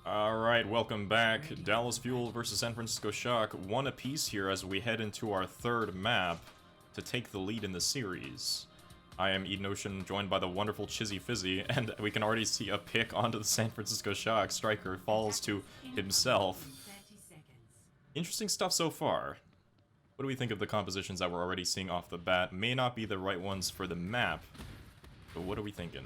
Alright, welcome back. Dallas Fuel versus San Francisco Shock. One apiece here as we head into our third map to take the lead in the series. I am Eden Ocean, joined by the wonderful Chizzy Fizzy, and we can already see a pick onto the San Francisco Shock. Striker falls to himself. Interesting stuff so far. What do we think of the compositions that we're already seeing off the bat? May not be the right ones for the map, but what are we thinking?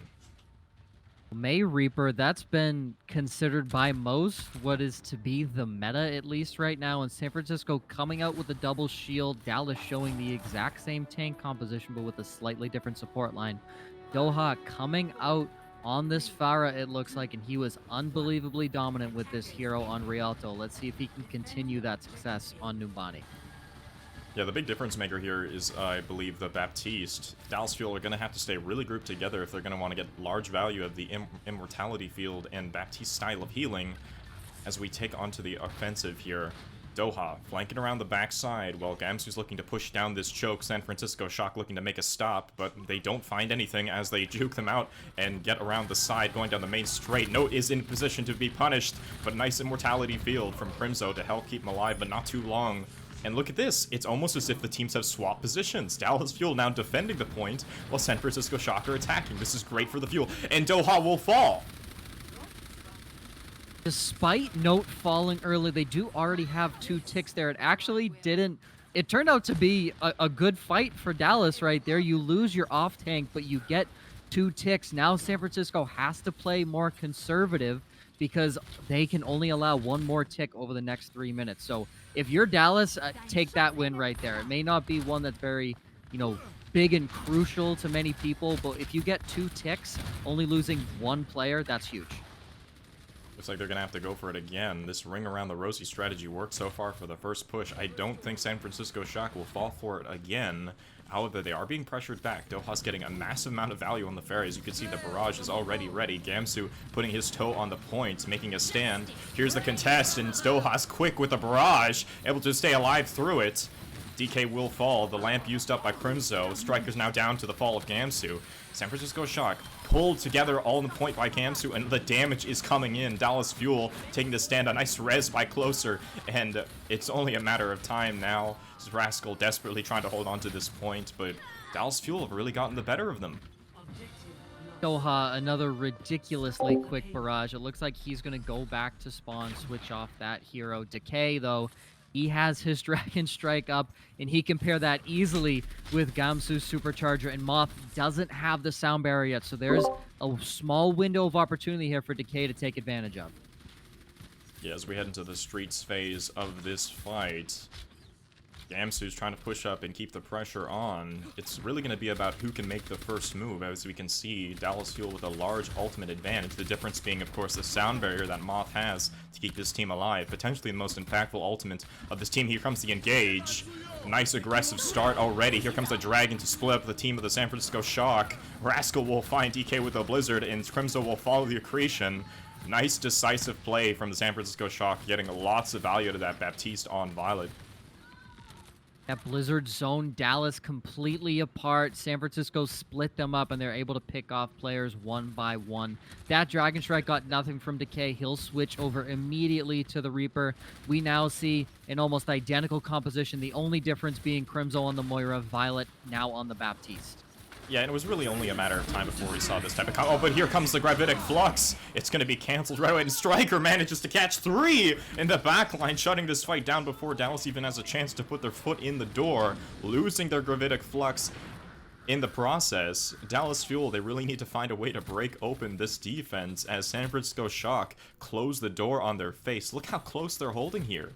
May Reaper, that's been considered by most what is to be the meta, at least right now, and San Francisco coming out with a double shield, Dallas showing the exact same tank composition but with a slightly different support line. Doha coming out on this Pharah, it looks like, and he was unbelievably dominant with this hero on Rialto. Let's see if he can continue that success on Numbani. Yeah, the big difference maker here is, I believe, the Baptiste. Dallas Fuel are going to have to stay really grouped together if they're going to want to get large value of the Immortality field and Baptiste style of healing as we take onto the offensive here. Doha flanking around the backside while Gamsu's looking to push down this choke. San Francisco Shock looking to make a stop, but they don't find anything as they juke them out and get around the side going down the main straight. Note is in position to be punished, but nice Immortality field from Crimzo to help keep him alive, but not too long. And look at this, it's almost as if the teams have swapped positions. Dallas Fuel now defending the point, while San Francisco Shock are attacking. This is great for the Fuel, and Doha will fall! Despite Note falling early, they do already have 2 ticks there. It actually didn't... It turned out to be a good fight for Dallas right there. You lose your off tank, but you get 2 ticks. Now San Francisco has to play more conservative because they can only allow 1 more tick over the next 3 minutes. So if you're Dallas, take that win right there. It may not be one that's very, big and crucial to many people, but if you get 2 ticks, only losing 1 player, that's huge. Looks like they're going to have to go for it again. This ring around the Rosie strategy worked so far for the first push. I don't think San Francisco Shock will fall for it again. However, they are being pressured back. Doha's getting a massive amount of value on the ferry. As you can see, the barrage is already ready. Gamsu putting his toe on the point, making a stand. Here's the contest, and Doha's quick with the barrage, able to stay alive through it. DK will fall. The lamp used up by Crimzo. Striker's now down to the fall of Gamsu. San Francisco Shock pulled together all in the point by Gamsu, and the damage is coming in. Dallas Fuel taking the stand. A nice res by Closer, and it's only a matter of time now. Rascal desperately trying to hold on to this point, but Dallas Fuel have really gotten the better of them. Doha, another ridiculously quick barrage. It looks like he's going to go back to spawn, switch off that hero. Decay, though, he has his Dragon Strike up, and he can pair that easily with Gamsu's Supercharger, and Moth doesn't have the sound barrier yet, so there's a small window of opportunity here for Decay to take advantage of. Yeah, as we head into the streets phase of this fight, Gamsu's trying to push up and keep the pressure on. It's really going to be about who can make the first move. As we can see, Dallas Fuel with a large ultimate advantage. The difference being, of course, the sound barrier that Moth has to keep this team alive. Potentially the most impactful ultimate of this team. Here comes the engage. Nice aggressive start already. Here comes the Dragon to split up the team of the San Francisco Shock. Rascal will find DK with a Blizzard, and Crimzo will follow the accretion. Nice decisive play from the San Francisco Shock, getting lots of value to that Baptiste on Violet. That Blizzard zone Dallas completely apart. San Francisco split them up, and they're able to pick off players one by one. That Dragon Strike got nothing from Decay. He'll switch over immediately to the Reaper. We now see an almost identical composition, the only difference being Crimzo on the Moira, Violet now on the Baptiste. Yeah, and it was really only a matter of time before we saw this type of Oh, but here comes the Gravitic Flux. It's going to be canceled right away, and Striker manages to catch 3 in the backline, shutting this fight down before Dallas even has a chance to put their foot in the door, losing their Gravitic Flux in the process. Dallas Fuel, they really need to find a way to break open this defense as San Francisco Shock close the door on their face. Look how close they're holding here.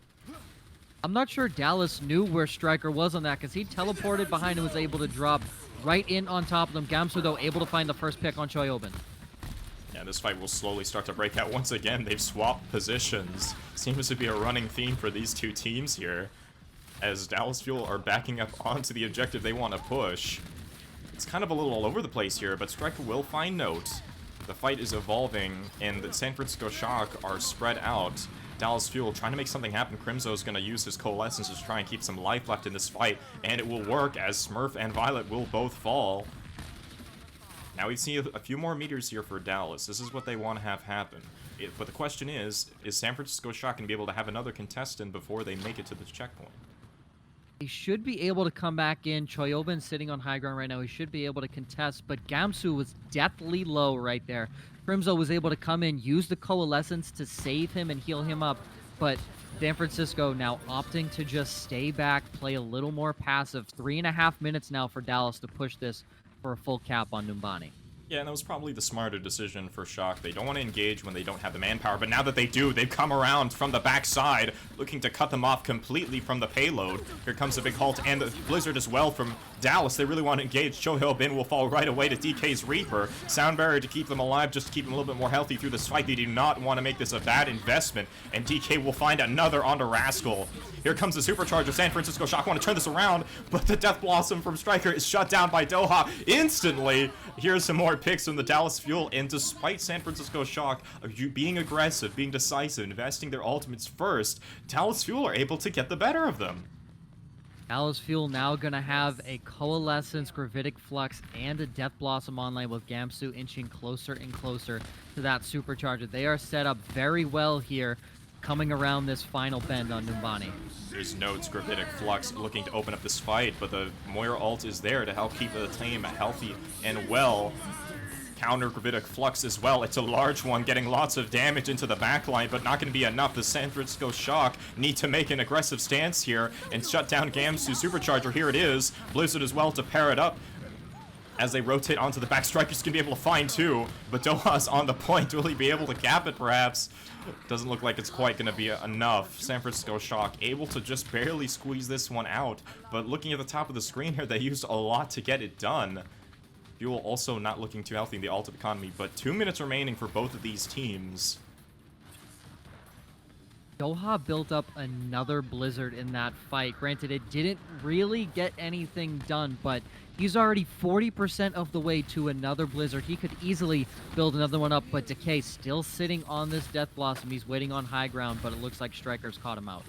I'm not sure Dallas knew where Striker was on that, because he teleported behind and was able to drop right in on top of them. Gamsu, though, able to find the first pick on Choyobin. Yeah, this fight will slowly start to break out once again. They've swapped positions. Seems to be a running theme for these two teams here, as Dallas Fuel are backing up onto the objective they want to push. It's kind of a little all over the place here, but Striker will find Note. The fight is evolving, and the San Francisco Shock are spread out. Dallas Fuel trying to make something happen. Crimzo is going to use his Coalescence to try and keep some life left in this fight, and it will work as Smurf and Violet will both fall. Now we see a few more meters here for Dallas. This is what they want to have happen. But the question is San Francisco Shock going to be able to have another contestant before they make it to the checkpoint? He should be able to come back in. Choyobin sitting on high ground right now. He should be able to contest, but Gamsu was deathly low right there. Crimzo was able to come in, use the Coalescence to save him and heal him up, but San Francisco now opting to just stay back, play a little more passive. 3.5 minutes now for Dallas to push this for a full cap on Numbani. Yeah, and that was probably the smarter decision for Shock. They don't want to engage when they don't have the manpower, but now that they do, they've come around from the backside, looking to cut them off completely from the payload. Here comes a big halt, and the Blizzard as well from Dallas. They really want to engage. Chohyo Bin will fall right away to DK's Reaper. Sound Barrier to keep them alive, just to keep them a little bit more healthy through this fight. They do not want to make this a bad investment, and DK will find another onto Rascal. Here comes the Supercharger. San Francisco Shock want to turn this around, but the Death Blossom from Striker is shut down by Doha instantly. Here's some more picks from the Dallas Fuel, and despite San Francisco Shock being aggressive, being decisive, investing their ultimates first, Dallas Fuel are able to get the better of them. Dallas Fuel now going to have a Coalescence, Gravitic Flux, and a Death Blossom online with Gamsu inching closer and closer to that Supercharger. They are set up very well here, coming around this final bend on Numbani. There's Notes, Gravitic Flux looking to open up this fight, but the Moira ult is there to help keep the team healthy and well. Counter Gravitic Flux as well. It's a large one, getting lots of damage into the backline, but not going to be enough. The San Francisco Shock need to make an aggressive stance here and shut down Gamsu Supercharger. Here it is. Blizzard as well to pair it up. As they rotate onto the back, Striker's going to be able to find two, but Doha's on the point. Will he be able to cap it, perhaps? Doesn't look like it's quite going to be enough. San Francisco Shock able to just barely squeeze this one out, but looking at the top of the screen here, they used a lot to get it done. Fuel also not looking too healthy in the ultimate economy, but 2 minutes remaining for both of these teams. Doha built up another Blizzard in that fight. Granted, it didn't really get anything done, but he's already 40% of the way to another Blizzard. He could easily build another one up, but Decay still sitting on this Death Blossom. He's waiting on high ground, but it looks like Striker's caught him out.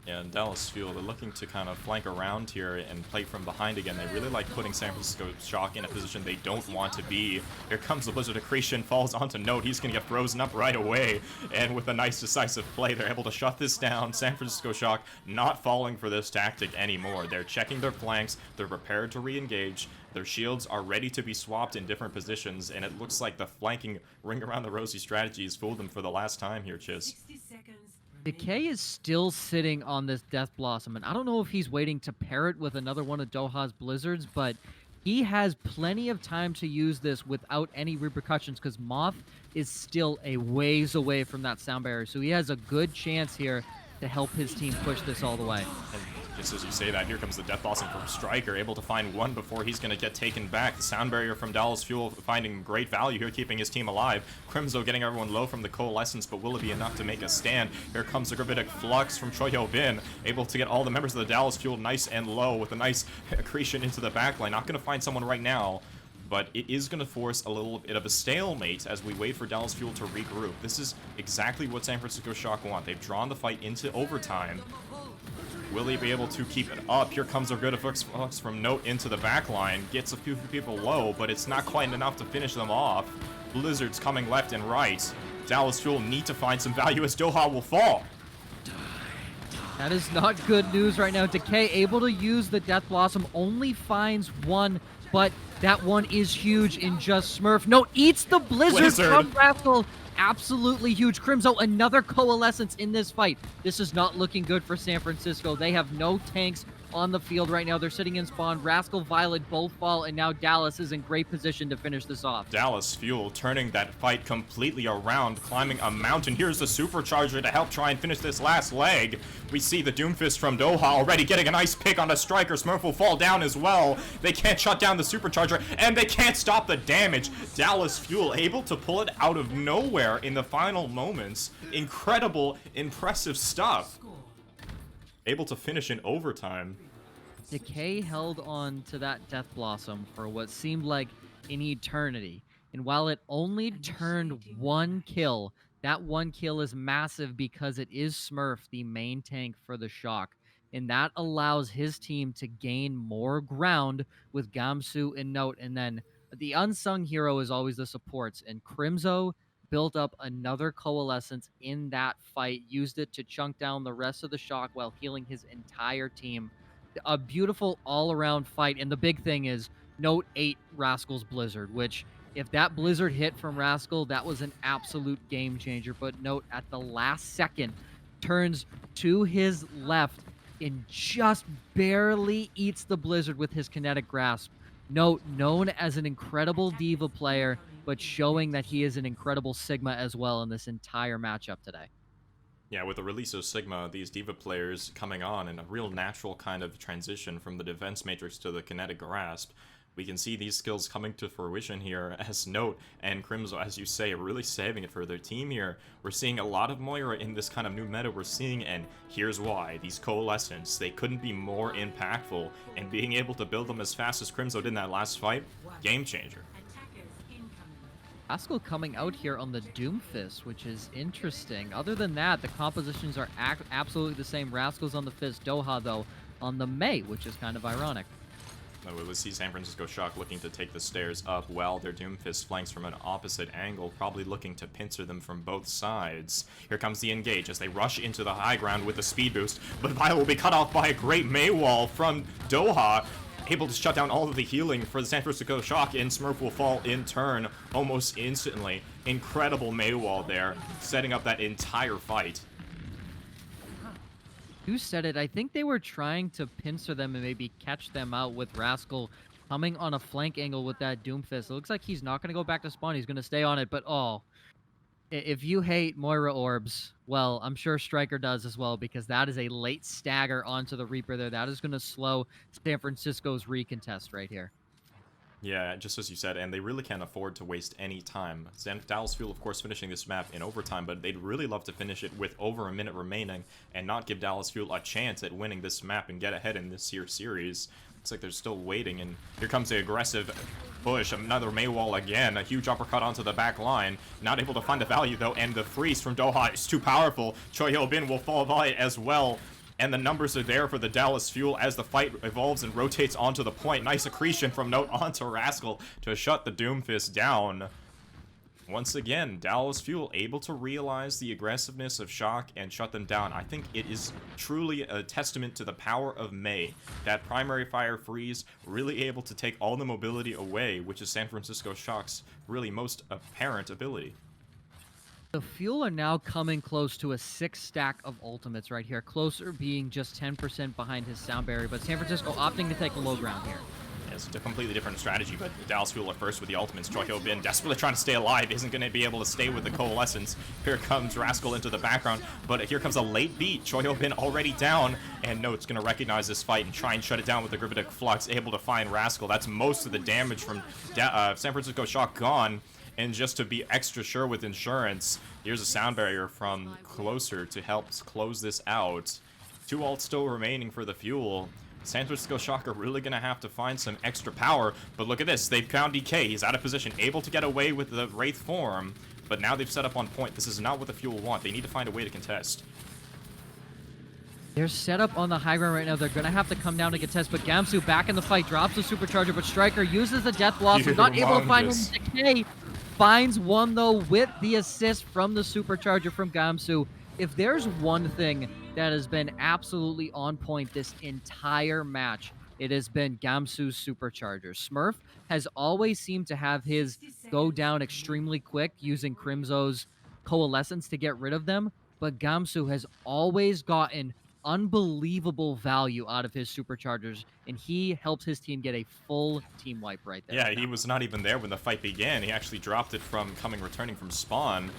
Yeah, and Dallas Fuel, they're looking to kind of flank around here and play from behind again. They really like putting San Francisco Shock in a position they don't want to be. Here comes the Blizzard Accretion, falls onto Note. He's going to get frozen up right away. And with a nice decisive play, they're able to shut this down. San Francisco Shock not falling for this tactic anymore. They're checking their flanks. They're prepared to re-engage. Their shields are ready to be swapped in different positions. And it looks like the flanking ring around the rosy strategy has fooled them for the last time here, Chiz. Decay is still sitting on this Death Blossom, and I don't know if he's waiting to pair it with another one of Doha's Blizzards, but he has plenty of time to use this without any repercussions because Moth is still a ways away from that sound barrier, so he has a good chance here to help his team push this all the way. And just as you say that, here comes the Death Blossom from Striker, able to find one before he's going to get taken back. The Sound Barrier from Dallas Fuel finding great value here, keeping his team alive. Crimzo getting everyone low from the Coalescence, but will it be enough to make a stand? Here comes the Gravitic Flux from Choyo Bin, able to get all the members of the Dallas Fuel nice and low with a nice accretion into the backline. Not going to find someone right now, but it is going to force a little bit of a stalemate as we wait for Dallas Fuel to regroup. This is exactly what San Francisco Shock want. They've drawn the fight into overtime. Will he be able to keep it up? Here comes a good Flux from Note into the backline. Gets a few people low, but it's not quite enough to finish them off. Blizzards coming left and right. Dallas Fuel need to find some value as Doha will fall. That is not good news right now. Decay able to use the Death Blossom, only finds one, but that one is huge in just Smurf. No, eats the Blizzard from Rascal. Absolutely huge. Crimzo, another Coalescence in this fight. This is not looking good for San Francisco. They have no tanks on the field right now. They're sitting in spawn. Rascal, Violet both fall, and now Dallas is in great position to finish this off. Dallas Fuel turning that fight completely around, climbing a mountain. Here's the Supercharger to help try and finish this last leg. We see the Doomfist from Doha already getting a nice pick on the Striker. Smurf will fall down as well. They can't shut down the Supercharger, and they can't stop the damage. Dallas Fuel able to pull it out of nowhere in the final moments. Incredible, impressive stuff. Able to finish in overtime. Decay held on to that Death Blossom for what seemed like an eternity. And while it only turned one kill, that one kill is massive because it is Smurf, the main tank for the Shock. And that allows his team to gain more ground with Gamsu and Note. And then The unsung hero is always the supports, and Crimzo built up another coalescence in that fight, used it to chunk down the rest of the shock while healing his entire team. A beautiful all-around fight, and the big thing is note 8 Rascal's Blizzard, which if that Blizzard hit from Rascal, that was an absolute game changer. But note at the last second, turns to his left and just barely eats the Blizzard with his kinetic grasp. Note, known as an incredible Diva player, but showing that he is an incredible Sigma as well in this entire matchup today. Yeah, with the release of Sigma, these Diva players coming on in a real natural kind of transition from the defense matrix to the kinetic grasp, we can see these skills coming to fruition here as Note and Crimzo, as you say, are really saving it for their team here. We're seeing a lot of Moira in this kind of new meta we're seeing, and here's why. These Coalescents, they couldn't be more impactful, and being able to build them as fast as Crimzo did in that last fight, game changer. Rascal coming out here on the Doomfist, which is interesting. Other than that, the compositions are absolutely the same. Rascal's on the Fist, Doha, though, on the Mei, which is kind of ironic. We see San Francisco Shock looking to take the stairs up while their Doomfist flanks from an opposite angle, probably looking to pincer them from both sides. Here comes the engage as they rush into the high ground with the speed boost, but Violet will be cut off by a great Mei wall from Doha, able to shut down all of the healing for the San Francisco Shock, and Smurf will fall in turn almost instantly. Incredible Mei wall there, setting up that entire fight. Who said it? I think they were trying to pincer them and maybe catch them out with Rascal coming on a flank angle with that Doomfist. It looks like he's not going to go back to spawn. He's going to stay on it, but oh, if you hate Moira Orbs, well, I'm sure Striker does as well, because that is a late stagger onto the Reaper there. That is going to slow San Francisco's recontest right here. Yeah, just as you said, and they really can't afford to waste any time. Dallas Fuel, of course, finishing this map in overtime, but they'd really love to finish it with over a minute remaining and not give Dallas Fuel a chance at winning this map and get ahead in this here series. Looks like they're still waiting, and here comes the aggressive push. Another Mei wall again. A huge uppercut onto the back line. Not able to find the value, though, and the freeze from Doha is too powerful. Choi Hyobin will fall by it as well. And the numbers are there for the Dallas Fuel as the fight evolves and rotates onto the point. Nice accretion from Note onto Rascal to shut the Doomfist down. Once again, Dallas Fuel able to realize the aggressiveness of Shock and shut them down. I think it is truly a testament to the power of Mei. That primary fire freeze really able to take all the mobility away, which is San Francisco Shock's really most apparent ability. The Fuel are now coming close to a 6 stack of ultimates right here, closer being just 10% behind his sound barrier, but San Francisco opting to take low ground here. Yeah, it's a completely different strategy, but the Dallas Fuel are first with the ultimates. Choi Hyobin desperately trying to stay alive, isn't going to be able to stay with the Coalescence. Here comes Rascal into the background, but here comes a late beat. Choi Hyobin already down, and Note's going to recognize this fight and try and shut it down with the Gravitic Flux, able to find Rascal. That's most of the damage from San Francisco Shock gone. And just to be extra sure with insurance, here's a sound barrier from Closer to help close this out. 2 ults still remaining for the Fuel. San Francisco Shock are really going to have to find some extra power, but look at this. They've found DK. He's out of position, able to get away with the Wraith form, but now they've set up on point. This is not what the Fuel want. They need to find a way to contest. They're set up on the high ground right now. They're going to have to come down to contest, but Gamsu back in the fight, drops the Supercharger, but Striker uses the Death Blossom, not able to find one. Decay finds one, though, with the assist from the Supercharger from Gamsu. If there's one thing that has been absolutely on point this entire match, it has been Gamsu's Supercharger. Smurf has always seemed to have his go down extremely quick using Crimzo's Coalescence to get rid of them, but Gamsu has always gotten unbelievable value out of his Superchargers, and he helps his team get a full team wipe right there. Yeah, he was not even there when the fight began. He actually dropped it from returning from spawn.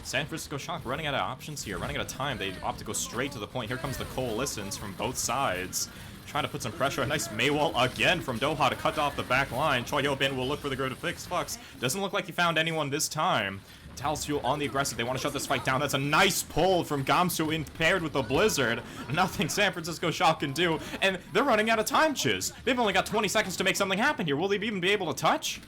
San Francisco Shock running out of options here, running out of time. They opt to go straight to the point. Here comes the Coalescence from both sides, trying to put some pressure. A nice Mei wall again from Doha to cut off the back line. Choi Hyobin will look for the go to fix Flux. Doesn't look like he found anyone this time. Dallas Fuel on the aggressive. They want to shut this fight down. That's a nice pull from Gamsu in paired with the Blizzard. Nothing San Francisco Shock can do. And they're running out of time, Chiz. They've only got 20 seconds to make something happen here. Will they even be able to touch?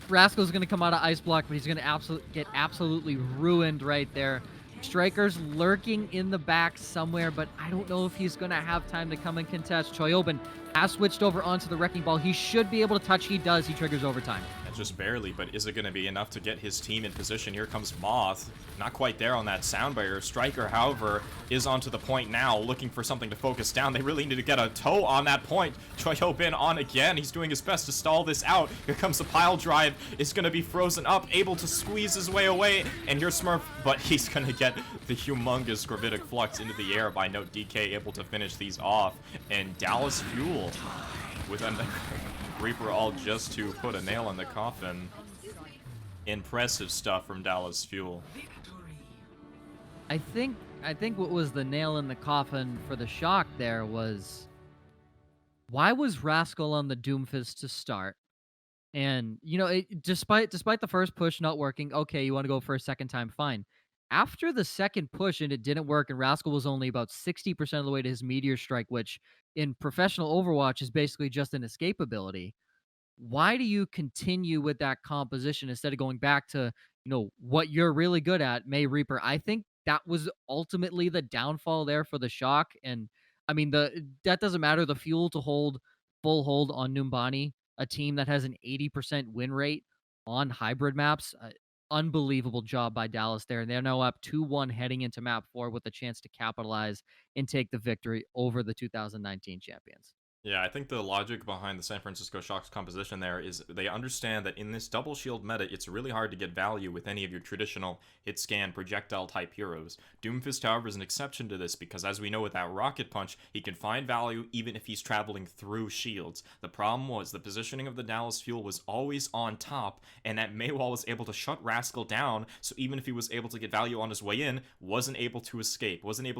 Rascal's going to come out of Ice Block, but he's going to get absolutely ruined right there. Striker's lurking in the back somewhere, but I don't know if he's going to have time to come and contest. Choyobin has switched over onto the Wrecking Ball. He should be able to touch. He does. He triggers overtime. Just barely, but is it going to be enough to get his team in position? Here comes Moth. Not quite there on that sound barrier. Striker, however, is onto the point now, looking for something to focus down. They really need to get a toe on that point. Choyobin on again. He's doing his best to stall this out. Here comes the pile drive. It's going to be frozen up, able to squeeze his way away. And here's Smurf, but he's going to get the humongous gravitic flux into the air by Note DK, able to finish these off. And Dallas Fuel with a Reaper all just to put a nail in the coffin. Impressive stuff from Dallas Fuel. I think what was the nail in the coffin for the Shock there was, why was Rascal on the Doomfist to start? And despite the first push not working, okay, you want to go for a second time, fine. After the second push and it didn't work, and Rascal was only about 60% of the way to his Meteor Strike, which in professional Overwatch is basically just an escape ability. Why do you continue with that composition instead of going back to, what you're really good at, May Reaper? I think that was ultimately the downfall there for the Shock. And I mean, that doesn't matter. The fuel to hold full hold on Numbani, a team that has an 80% win rate on hybrid maps. Unbelievable job by Dallas there. And they're now up 2-1 heading into map 4 with a chance to capitalize and take the victory over the 2019 champions. Yeah, I think the logic behind the San Francisco Shock's composition there is they understand that in this double shield meta, it's really hard to get value with any of your traditional hit scan projectile type heroes. Doomfist, however, is an exception to this because as we know with that rocket punch, he can find value even if he's traveling through shields. The problem was the positioning of the Dallas Fuel was always on top, and that Maywall was able to shut Rascal down, so even if he was able to get value on his way in, wasn't able to escape, wasn't able to